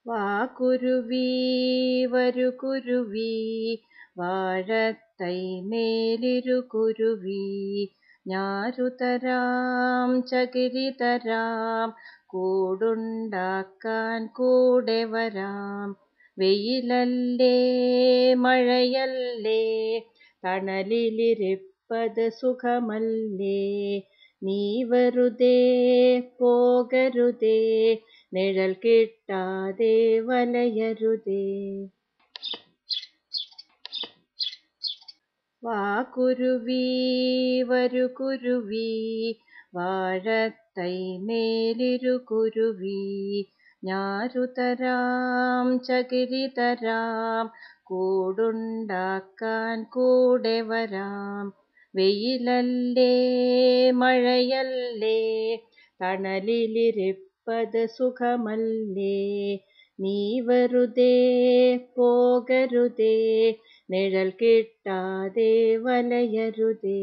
വാ കുരുവി വരു കുരുവി വാഴത്തൈ മേലിരു കുരുവി ഞാറുതരാം ചകിരി തരാം കൂടുണ്ടാക്കാൻ കൂടെ വരാം. വെയിലല്ലേ മഴയല്ലേ തണലിലിരിപ്പത് സുഖമല്ലേ, നീ വെറുതെ പോകരുതേ നിഴൽ കിട്ടാതെ വലയരുതേ. വാ കുരുവി വരു കുരുവി വാഴത്തൈ മേലിരു കുരുവി ഞാറുതരാം ചകിരി തരാം കൂടുണ്ടാക്കാൻ കൂടെ വരാം. വെയിലല്ലേ മഴയല്ലേ തണലിലിരിപ്പത് സുഖമല്ലേ, നീ വെറുതെ പോകരുതേ നിഴൽ കിട്ടാതെ വലയരുതേ.